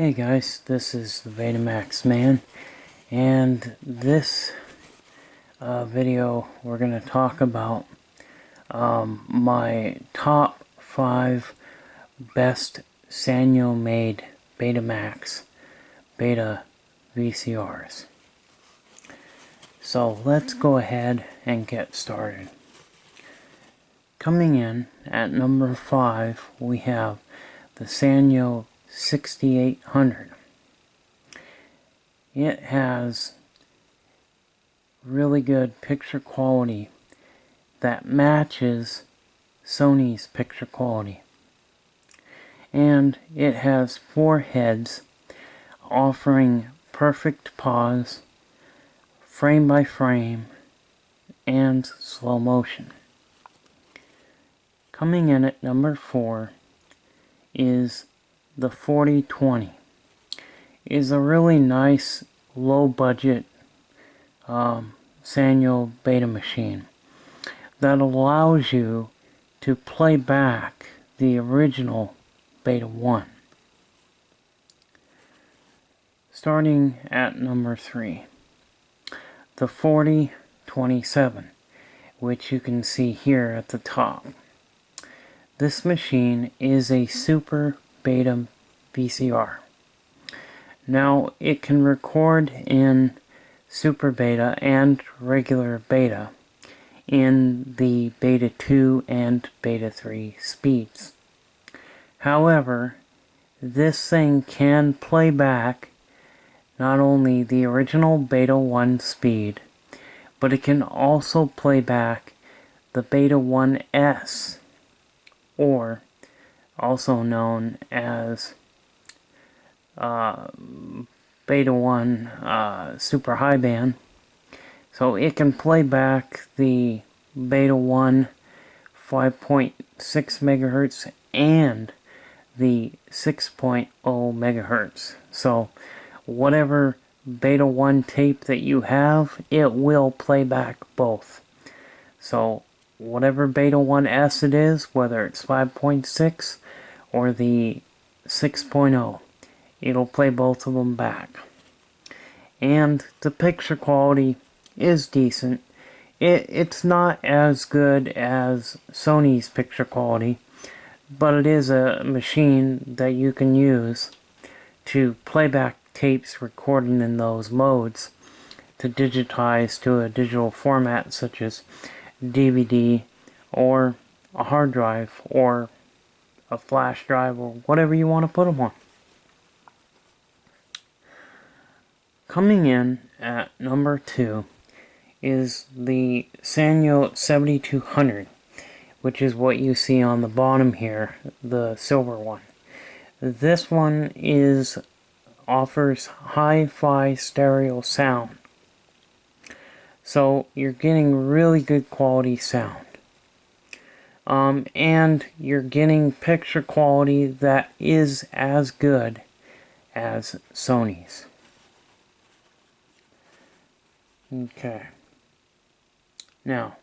Hey guys, this is the Betamax Man, and this video we're going to talk about my top 5 best Sanyo made Betamax Beta VCRs. So let's go ahead and get started. Coming in at number 5 we have the Sanyo 6800. It has really good picture quality that matches Sony's picture quality. And it has 4 heads offering perfect pause, frame by frame, and slow motion. Coming in at number 4 is the 4020. Is a really nice low budget Sanyo beta machine that allows you to play back the original Beta 1. Starting at number 3, the 4027, which you can see here at the top. This machine is a Super Beta VCR. Now, it can record in Super Beta and regular Beta in the Beta 2 and Beta 3 speeds. However, this thing can play back not only the original Beta 1 speed, but it can also play back the Beta 1S, or also known as Beta 1 Super High Band. So it can play back the Beta 1 5.6 megahertz and the 6.0 megahertz. So whatever Beta 1 tape that you have, it will play back both. So whatever Beta 1S it is, whether it's 5.6 or the 6.0, it'll play both of them back. And the picture quality is decent. It's not as good as Sony's picture quality, but it is a machine that you can use to play back tapes recorded in those modes to digitize to a digital format such as DVD or a hard drive or a flash drive or whatever you want to put them on. Coming in at number 2 is the Sanyo 7200, which is what you see on the bottom here, the silver one. This one offers hi-fi stereo sound. So you're getting really good quality sound. And you're getting picture quality that is as good as Sony's. Okay. Now,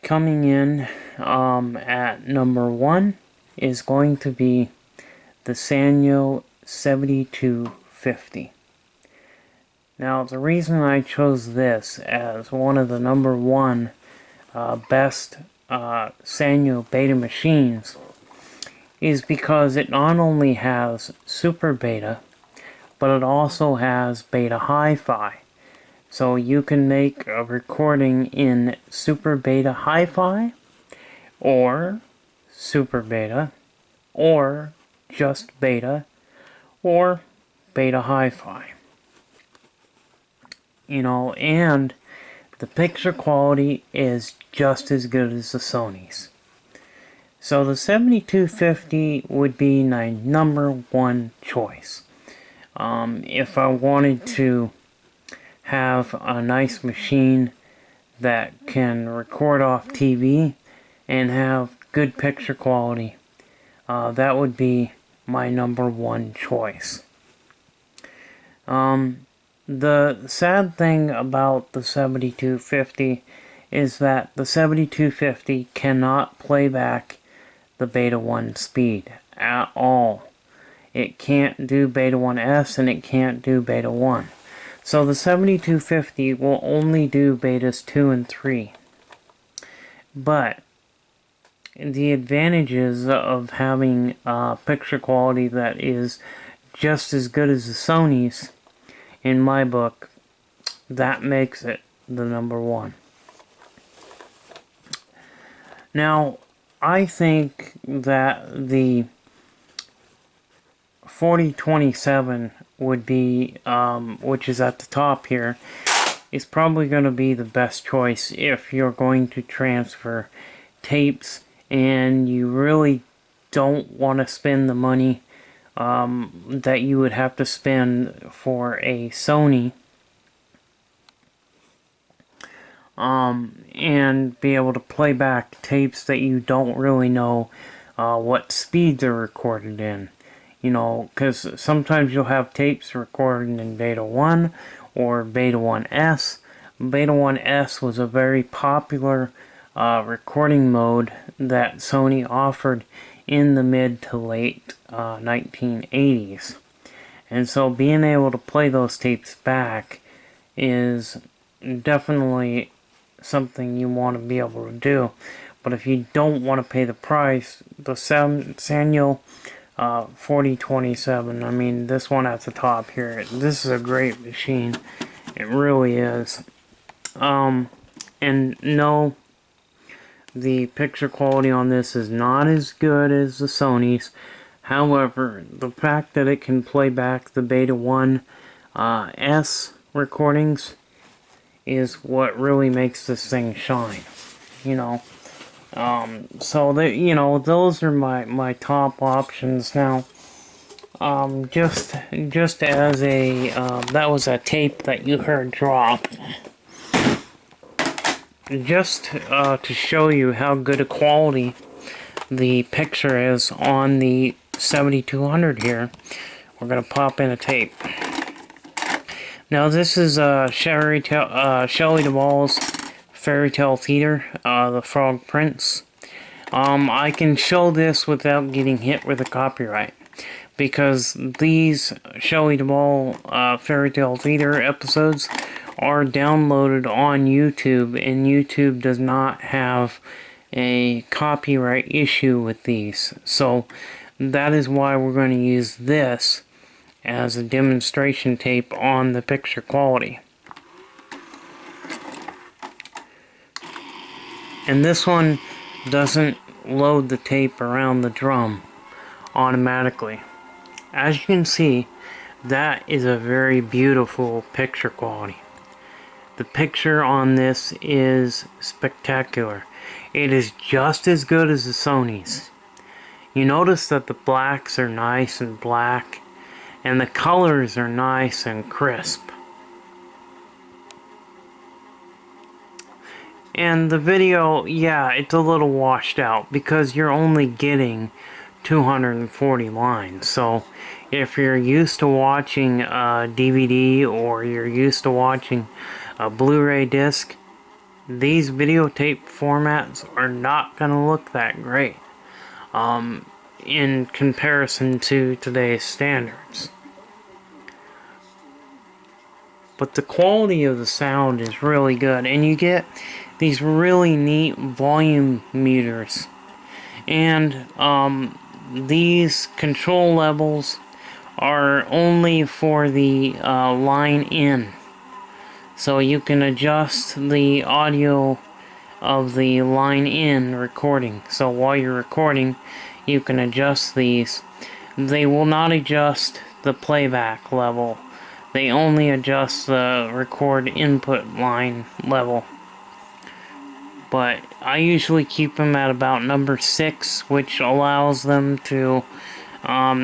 coming in at number 1 is going to be the Sanyo 7250. Now, the reason I chose this as one of the number 1 best Sanyo beta machines is because it not only has Super Beta, but it also has Beta Hi-Fi. So you can make a recording in Super Beta Hi-Fi, or Super Beta, or just Beta, or Beta Hi-Fi. You know, and the picture quality is just as good as the Sony's. So the 7250 would be my number 1 choice. If I wanted to have a nice machine that can record off TV and have good picture quality, that would be my number 1 choice. The sad thing about the 7250 is that the 7250 cannot play back the Beta 1 speed at all. it can't do Beta 1S, and it can't do Beta 1. So the 7250 will only do Betas 2 and 3. But the advantages of having picture quality that is just as good as the Sony's, in my book, that makes it the number one. Now, I think that the 4027 would be, which is at the top here, is probably going to be the best choice if you're going to transfer tapes and you really don't want to spend the money that you would have to spend for a Sony, and be able to play back tapes that you don't really know what speeds are recorded in. You know, because sometimes you'll have tapes recorded in Beta 1 or Beta 1S. Beta 1S was a very popular recording mode that Sony offered in the mid to late 1980s. And so being able to play those tapes back is definitely something you want to be able to do. But if you don't want to pay the price, the Sanyo 4027, I mean, this one at the top here, this is a great machine. It really is. And no, the picture quality on this is not as good as the Sony's. However, the fact that it can play back the Beta 1S recordings is what really makes this thing shine, you know. So you know, those are my top options. Now, just as a that was a tape that you heard drop. Just to show you how good a quality the picture is on the 7200 here, we're gonna pop in a tape. Now this is Shelley Duvall's Fairy Tale Theater, the Frog Prince. I can show this without getting hit with a copyright, because these Shelley Duvall Fairy Tale Theater episodes are downloaded on YouTube, and YouTube does not have a copyright issue with these. So that is why we're going to use this as a demonstration tape on the picture quality. And this one doesn't load the tape around the drum automatically. As you can see, that is a very beautiful picture quality. The picture on this is spectacular. It is just as good as the Sony's. You notice that the blacks are nice and black, and the colors are nice and crisp. And the video, yeah, it's a little washed out because you're only getting 240 lines. So if you're used to watching a DVD or you're used to watching a Blu-ray disc, these videotape formats are not going to look that great in comparison to today's standards. But the quality of the sound is really good, and you get these really neat volume meters, and these control levels are only for the line in, so you can adjust the audio of the line in recording. So while you're recording, you can adjust these. They will not adjust the playback level. They only adjust the record input line level. But I usually keep them at about number 6, which allows them to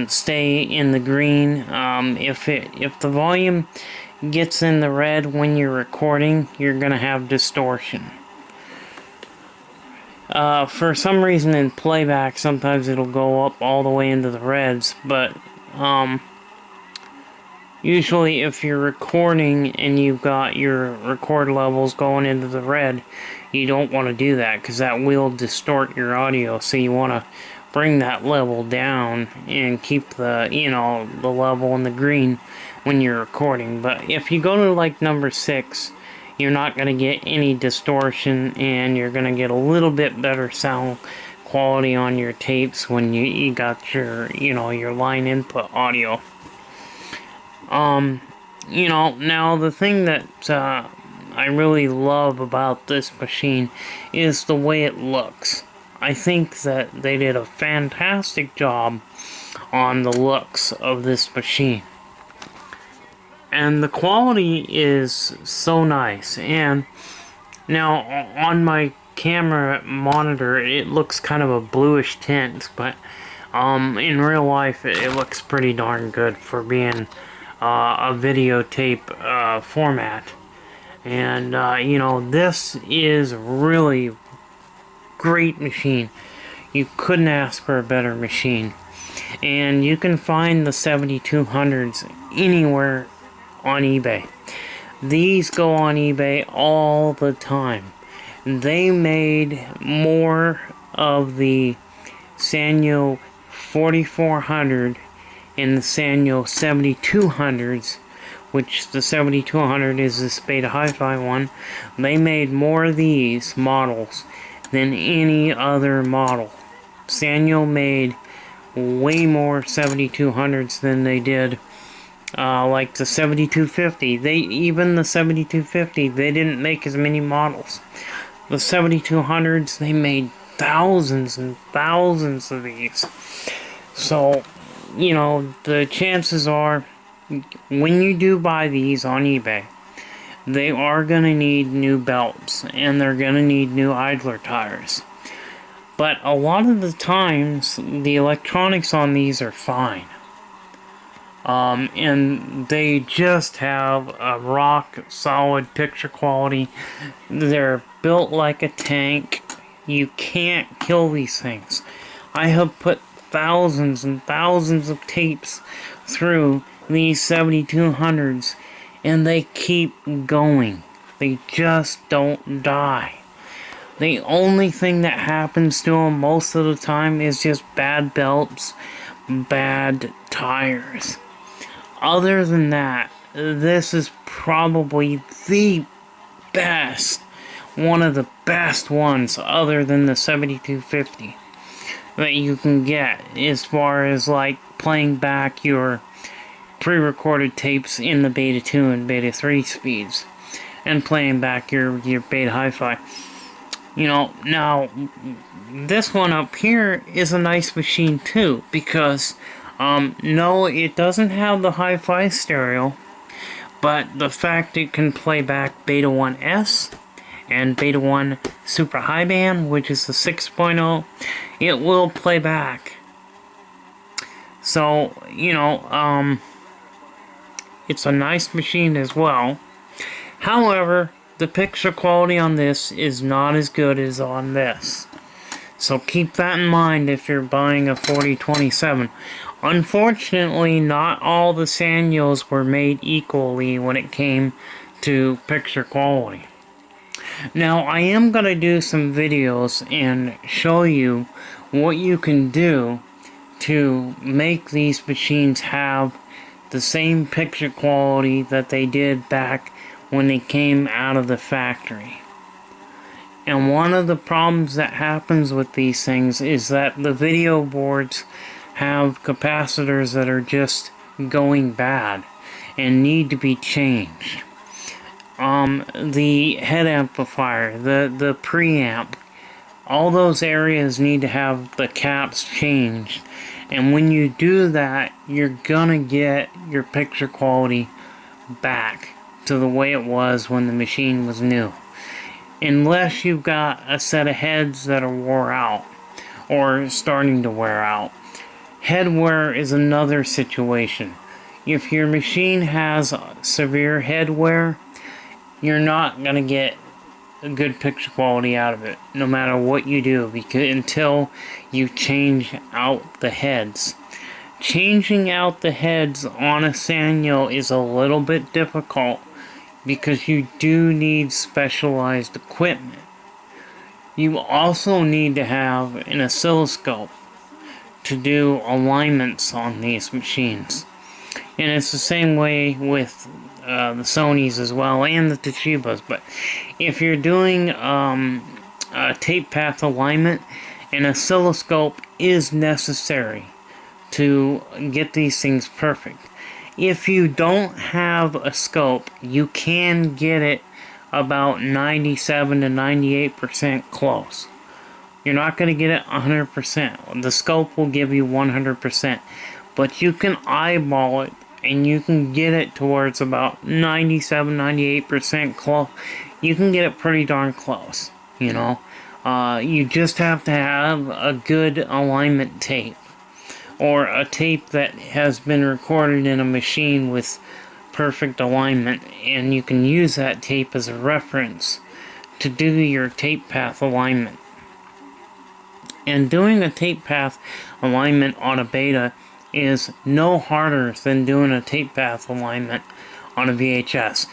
stay in the green. If the volume gets in the red when you're recording, you're gonna have distortion. For some reason in playback, sometimes it'll go up all the way into the reds, but usually if you're recording and you've got your record levels going into the red, you don't want to do that because that will distort your audio. So you want to bring that level down and keep the, you know, the level in the green when you're recording. But if you go to like number 6, you're not going to get any distortion, and you're going to get a little bit better sound quality on your tapes when you got your, you know, your line input audio. You know, now the thing that I really love about this machine is the way it looks. I think that they did a fantastic job on the looks of this machine. And the quality is so nice. And now on my camera monitor it looks kind of a bluish tint, but in real life it looks pretty darn good for being a videotape format. And you know, this is really great machine. You couldn't ask for a better machine. And you can find the 7200s anywhere on eBay. These go on eBay all the time. They made more of the Sanyo 4400 and the Sanyo 7200s, which the 7200 is this Beta Hi-Fi one. They made more of these models than any other model. Sanyo made way more 7200s than they did like the 7250. Even the 7250, they didn't make as many models. The 7200s, they made thousands and thousands of these. So, you know, the chances are, when you do buy these on eBay, they are going to need new belts, and they're going to need new idler tires. But a lot of the times, the electronics on these are fine. And they just have a rock solid picture quality. They're built like a tank. You can't kill these things. I have put thousands and thousands of tapes through these 7200s, and they keep going. They just don't die. The only thing that happens to them most of the time is just bad belts, bad tires. Other than that, this is probably the best, one of the best ones other than the 7250 that you can get, as far as like playing back your pre-recorded tapes in the Beta 2 and Beta 3 speeds, and playing back your Beta Hi-Fi. You know, now this one up here is a nice machine too, because no, it doesn't have the hi-fi stereo, but the fact it can play back Beta 1S and Beta 1 Super High Band, which is the 6.0, it will play back. So, you know, it's a nice machine as well. However, the picture quality on this is not as good as on this. So keep that in mind if you're buying a 4027. Unfortunately, not all the Sanyos were made equally when it came to picture quality. Now, I am going to do some videos and show you what you can do to make these machines have the same picture quality that they did back when they came out of the factory. And one of the problems that happens with these things is that the video boards have capacitors that are just going bad and need to be changed. The head amplifier, the preamp, all those areas need to have the caps changed. And when you do that, you're gonna get your picture quality back to the way it was when the machine was new. Unless you've got a set of heads that are wore out or starting to wear out. Head wear is another situation. If your machine has severe head wear, you're not going to get a good picture quality out of it, no matter what you do, because until you change out the heads. Changing out the heads on a Sanyo is a little bit difficult, because you do need specialized equipment. You also need to have an oscilloscope. to do alignments on these machines. And it's the same way with the Sonys as well, and the Toshibas. But if you're doing a tape path alignment, an oscilloscope is necessary to get these things perfect. If you don't have a scope, you can get it about 97 to 98% close. You're not going to get it 100%. The scope will give you 100%. But you can eyeball it, and you can get it towards about 97, 98% close. You can get it pretty darn close, you know. You just have to have a good alignment tape, or a tape that has been recorded in a machine with perfect alignment, and you can use that tape as a reference to do your tape path alignment. And doing a tape path alignment on a Beta is no harder than doing a tape path alignment on a VHS.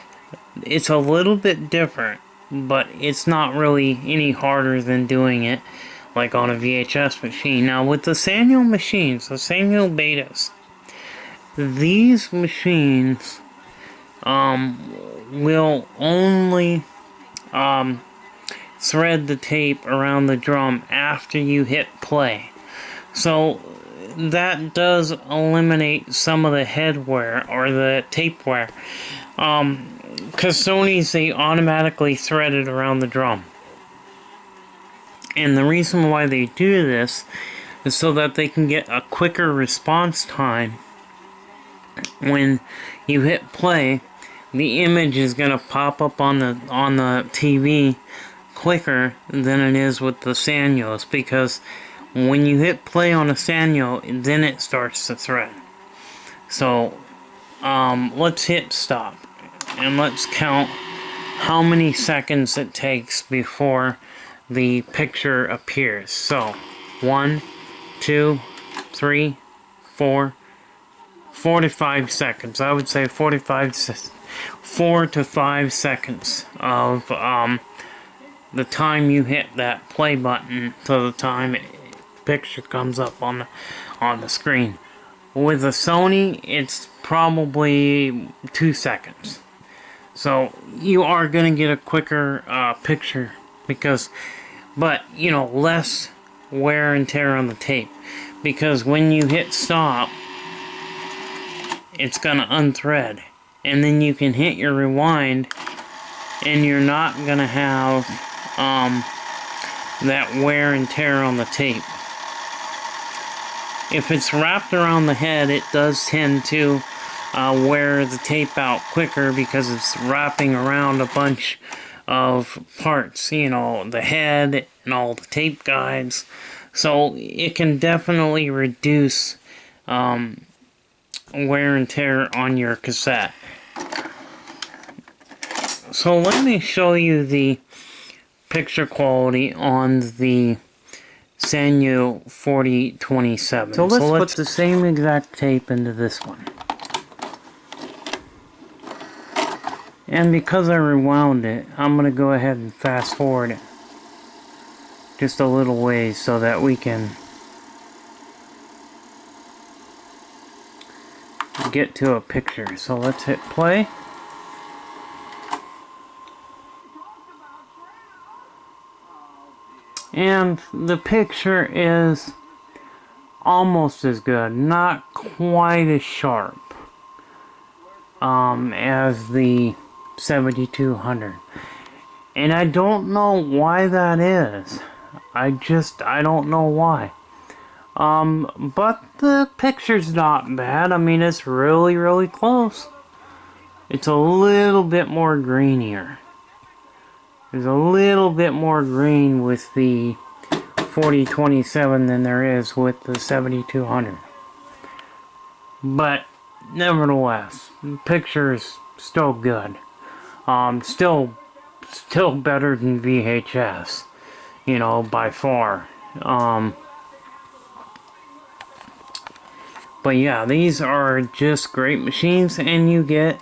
It's a little bit different, but it's not really any harder than doing it like on a VHS machine. Now with the Sanyo machines, the Sanyo Betas, these machines will only thread the tape around the drum after you hit play. So that does eliminate some of the head wear or the tape wear. Because Sony's, they automatically thread it around the drum. And the reason why they do this is so that they can get a quicker response time. When you hit play, the image is going to pop up on the TV quicker than it is with the Sanyos, because when you hit play on a Sanyo, then it starts to thread. So let's hit stop and let's count how many seconds it takes before the picture appears. So 1, 2, 3, 4, 45 seconds. I would say 4 to 5 seconds of the time you hit that play button to the time the picture comes up on the screen. With a Sony, it's probably 2 seconds. So you are going to get a quicker picture, but you know, less wear and tear on the tape, because when you hit stop, it's going to unthread, and then you can hit your rewind, and you're not going to have that wear and tear on the tape. If it's wrapped around the head, it does tend to wear the tape out quicker, because it's wrapping around a bunch of parts, you know, the head and all the tape guides. So it can definitely reduce wear and tear on your cassette. So let me show you the picture quality on the Sanyo 4027. So let's put the same exact tape into this one. And because I rewound it, I'm going to go ahead and fast forward it just a little ways so that we can get to a picture. So let's hit play. And the picture is almost as good, not quite as sharp as the 7200. And I don't know why that is. I don't know why. But the picture's not bad. I mean, it's really, really close. It's a little bit more greenier. There's a little bit more green with the 4027 than there is with the 7200. But nevertheless, the picture is still good. Still better than VHS, you know, by far. But yeah, these are just great machines, and you get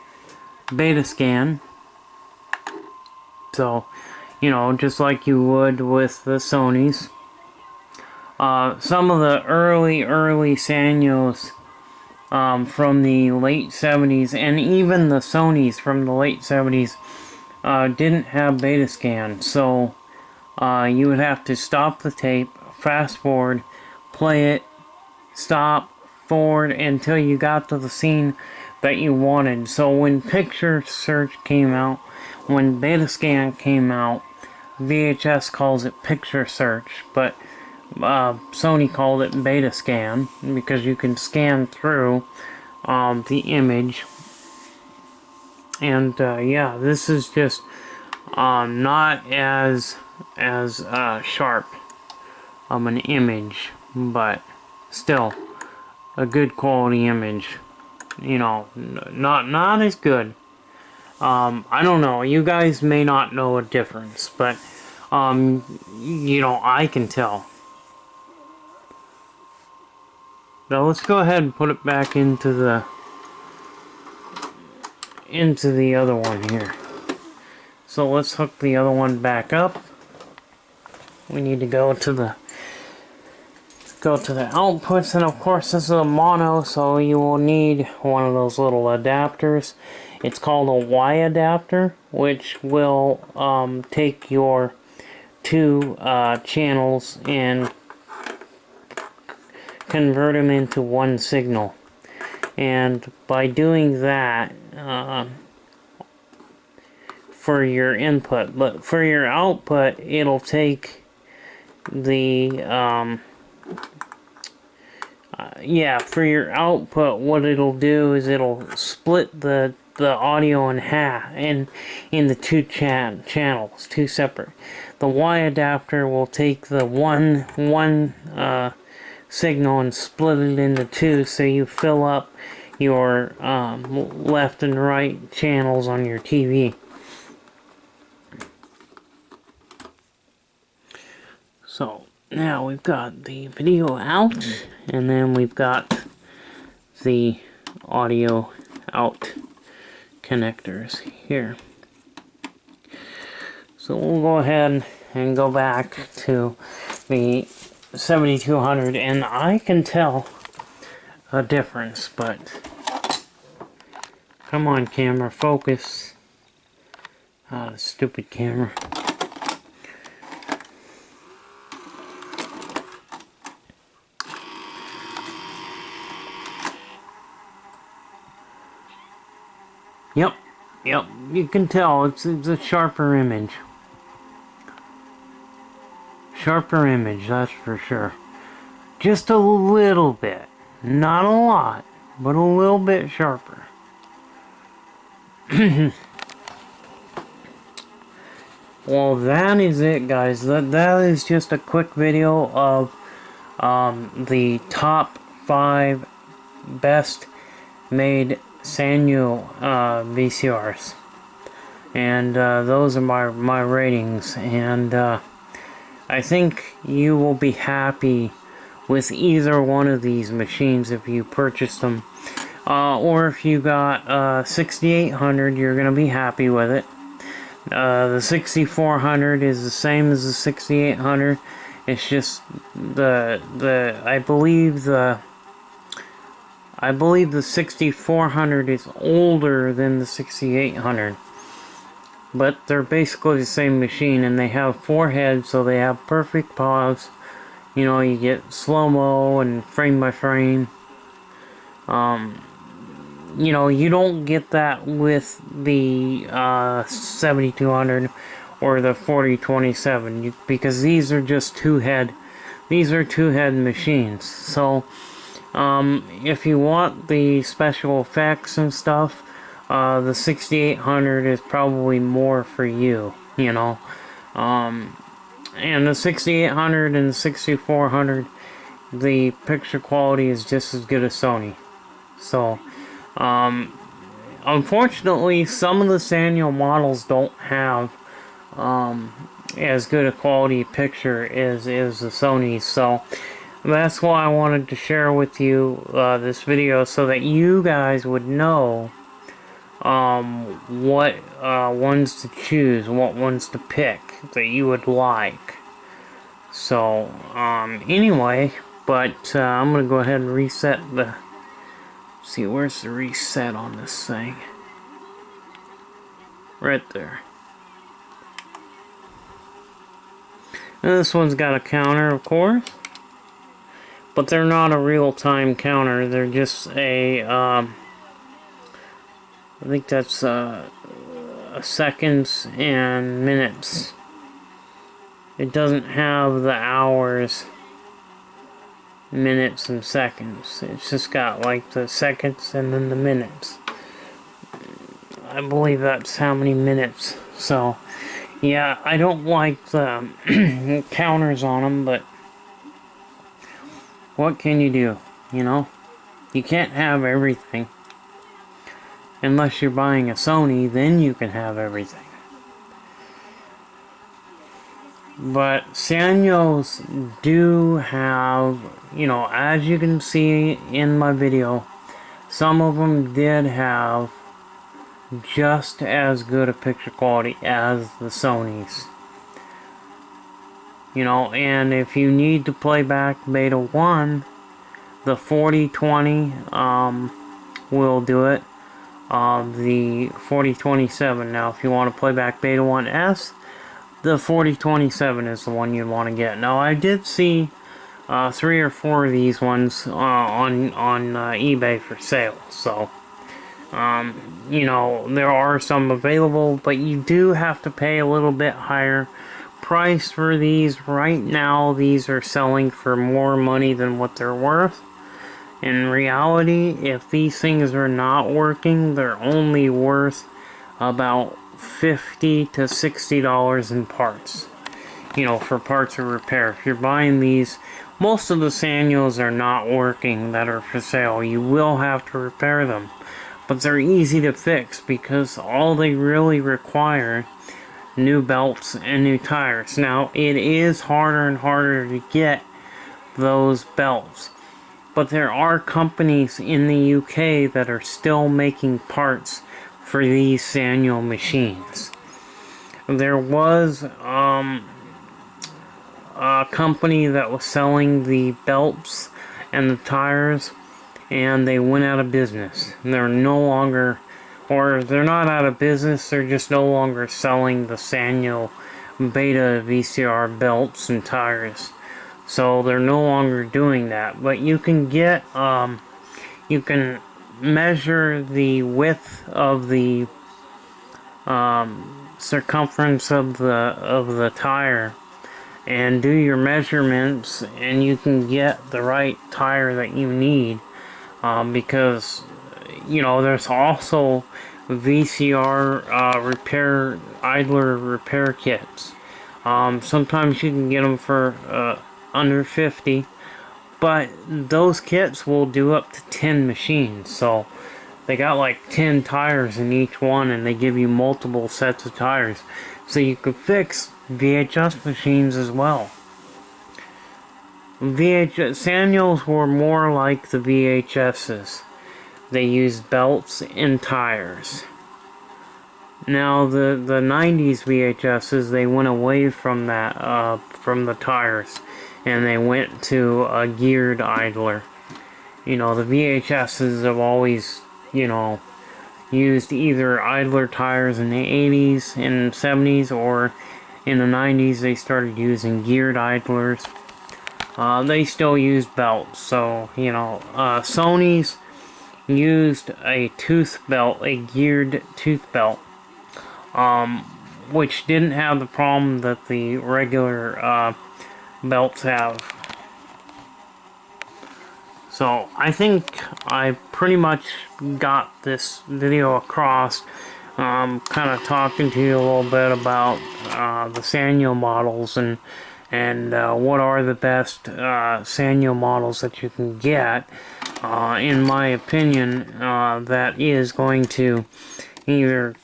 Beta scan. So, you know, just like you would with the Sonys. some of the early Sanyos from the late 70s, and even the Sonys from the late 70s, didn't have beta scan. So you would have to stop the tape, fast forward, play it, stop, forward until you got to the scene that you wanted. So when picture search came out, when beta scan came out, VHS calls it picture search, but Sony called it beta scan because you can scan through the image. And yeah, this is just not as sharp of an image, but still a good quality image. You know, not as good. I don't know, you guys may not know a difference, but you know, I can tell. Now let's go ahead and put it back into the other one here. So let's hook the other one back up. We need to go to the outputs, and of course this is a mono, so you will need one of those little adapters. It's called a Y adapter, which will take your two channels and convert them into one signal. And by doing that, for your input, but for your output, it'll take the yeah, for your output, what it'll do is it'll split the audio in half, in the two channels, two separate. The Y adapter will take the one signal and split it into two, so you fill up your left and right channels on your TV. So now we've got the video out, and then we've got the audio out connectors here. So we'll go ahead and go back to the 7200, and I can tell a difference, but come on, camera, focus. Ah, stupid camera. Yep, you can tell it's a sharper image. Sharper image, that's for sure. Just a little bit. Not a lot, but a little bit sharper. Well, that is it, guys. That is just a quick video of the top 5 best made Sanyo VCRs, and those are my ratings, and I think you will be happy with either one of these machines if you purchase them, or if you got 6800, you're gonna be happy with it. The 6400 is the same as the 6800. It's just I believe the 6400 is older than the 6800, but they're basically the same machine, and they have 4 heads, so they have perfect pause. You know, you get slow-mo and frame by frame. You know, you don't get that with the 7200 or the 4027, because these are just two-head machines. So if you want the special effects and stuff, the 6800 is probably more for you, you know. And the 6800 and the 6400, the picture quality is just as good as Sony. So unfortunately, some of the Sanyo models don't have as good a quality picture as the Sony. So that's why I wanted to share with you this video, so that you guys would know what ones to choose, what ones to pick that you would like. So, anyway, but I'm going to go ahead and reset the... See, where's the reset on this thing? Right there. And this one's got a counter, of course. But they're not a real-time counter. They're just a... I think that's seconds and minutes. It doesn't have the hours, minutes, and seconds. It's just got like the seconds and then the minutes. I believe that's how many minutes. So, yeah, I don't like the counters on them, but what can you do, you know? You can't have everything. Unless you're buying a Sony, then you can have everything. But Sanyos do have, you know, as you can see in my video, some of them did have just as good a picture quality as the Sonys. You know, and if you need to play back Beta 1, the 4020 will do it. The 4027. Now, if you want to play back Beta 1S, the 4027 is the one you'd want to get. Now, I did see 3 or 4 of these ones on eBay for sale. So, you know, there are some available, but you do have to pay a little bit higher price for these. Right now, these are selling for more money than what they're worth. In reality, if these things are not working, they're only worth about $50 to $60 in parts. You know, for parts of repair. If you're buying these, most of the Sanyos are not working that are for sale. You will have to repair them. But they're easy to fix because all they really require new belts and new tires. Now, it is harder and harder to get those belts. But there are companies in the UK that are still making parts for these Sanyo machines. There was a company that was selling the belts and the tires, and they went out of business. They're no longer, or they're not out of business, they're just no longer selling the Sanyo Beta VCR belts and tires. So they're no longer doing that. But you can get, you can measure the width of the circumference of the tire and do your measurements, and you can get the right tire that you need, because, you know, there's also VCR repair, idler repair kits. Sometimes you can get them for under 50, but those kits will do up to 10 machines. So they got like 10 tires in each one, and they give you multiple sets of tires, so you could fix VHS machines as well. Sanyos were more like the VHSs. They used belts and tires. Now the 90s VHSs, they went away from that, from the tires, and they went to a geared idler. You know, the VHSs have always, you know, used either idler tires in the 80s and 70s, or in the 90s they started using geared idlers. They still use belts, so, you know, Sony's used a tooth belt, a geared tooth belt, which didn't have the problem that the regular belts have. So I think I pretty much got this video across, kind of talking to you a little bit about the Sanyo models and what are the best Sanyo models that you can get. In my opinion, that is going to either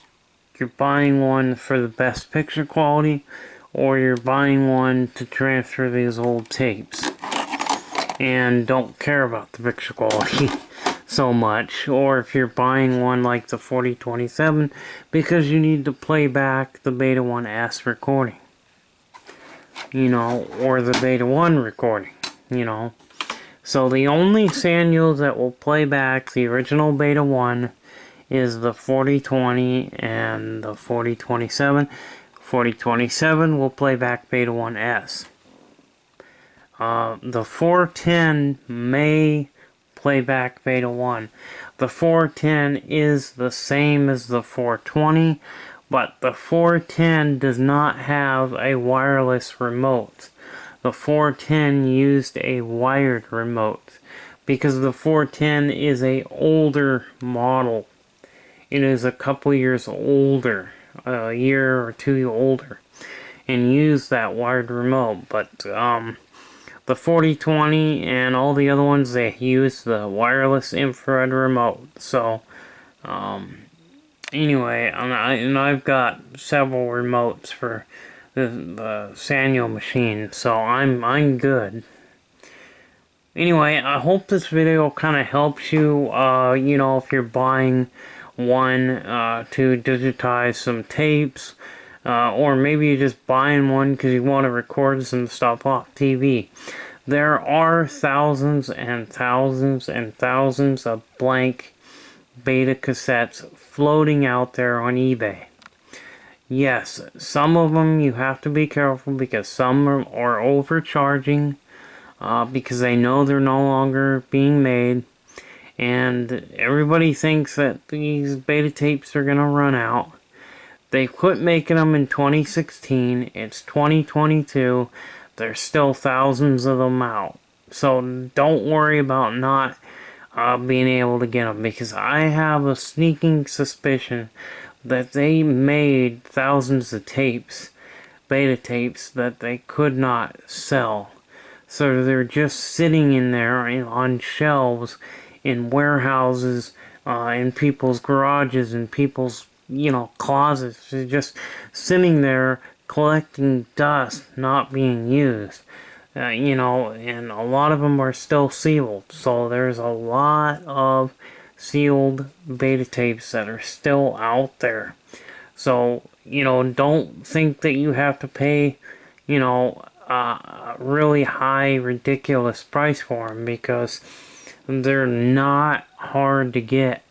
you're buying one for the best picture quality, or you're buying one to transfer these old tapes and don't care about the picture quality so much, or if you're buying one like the 4027 because you need to play back the Beta 1S recording. you know, or the Beta 1 recording, you know. So the only Sanyo that will play back the original Beta 1 is the 4020 and the 4027. 4027 will play back Beta 1S. The 410 may play back Beta 1. The 410 is the same as the 420, but the 410 does not have a wireless remote. The 410 used a wired remote because the 410 is a older model. It is a couple years older, a year or two older, and used that wired remote. But the 4020 and all the other ones, they use the wireless infrared remote. So anyway, and I've got several remotes for the Sanyo machine, so I'm good. Anyway, I hope this video kind of helps you, you know, if you're buying one to digitize some tapes, or maybe you're just buying one because you want to record some stuff off TV. There are thousands and thousands and thousands of blank beta cassettes floating out there on eBay. Yes, some of them you have to be careful because some are overcharging because they know they're no longer being made, and everybody thinks that these beta tapes are going to run out. They quit making them in 2016. It's 2022. There's still thousands of them out. So don't worry about not being able to get them, because I have a sneaking suspicion that they made thousands of tapes, beta tapes, that they could not sell. So they're just sitting in there on shelves in warehouses, in people's garages, in people's, you know, closets. They're just sitting there collecting dust, not being used. You know, and a lot of them are still sealed. So there's a lot of sealed beta tapes that are still out there. So, you know, don't think that you have to pay, you know, a really high, ridiculous price for them, because they're not hard to get.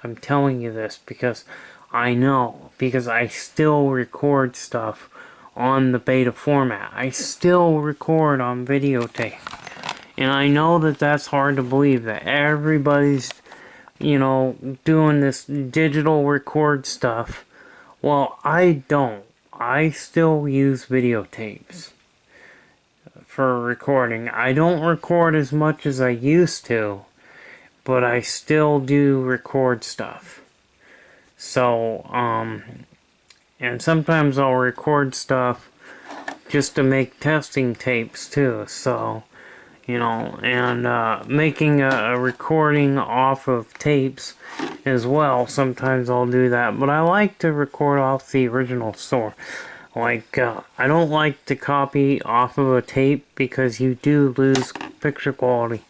I'm telling you this because I know, because I still record stuff on the beta format. I still record on videotape. And I know that that's hard to believe, that everybody's, you know, doing this digital record stuff. Well, I don't. I still use videotapes for recording. I don't record as much as I used to, but I still do record stuff. So, and sometimes I'll record stuff just to make testing tapes too. So, you know, and making a recording off of tapes as well. Sometimes I'll do that, but I like to record off the original source. Like, I don't like to copy off of a tape because you do lose picture quality.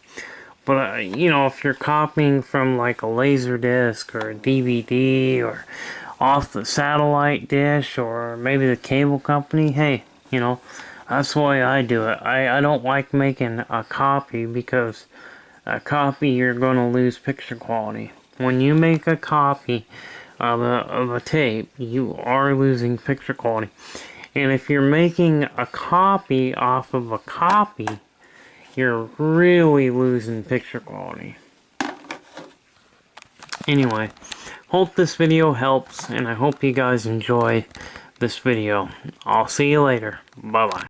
But, you know, if you're copying from like a laser disc or a DVD or off the satellite dish or maybe the cable company, hey, you know, that's the way I do it. I don't like making a copy, because a copy, you're going to lose picture quality. When you make a copy of a tape, you are losing picture quality. And if you're making a copy off of a copy, you're really losing picture quality. Anyway, hope this video helps, and I hope you guys enjoy this video. I'll see you later. Bye-bye.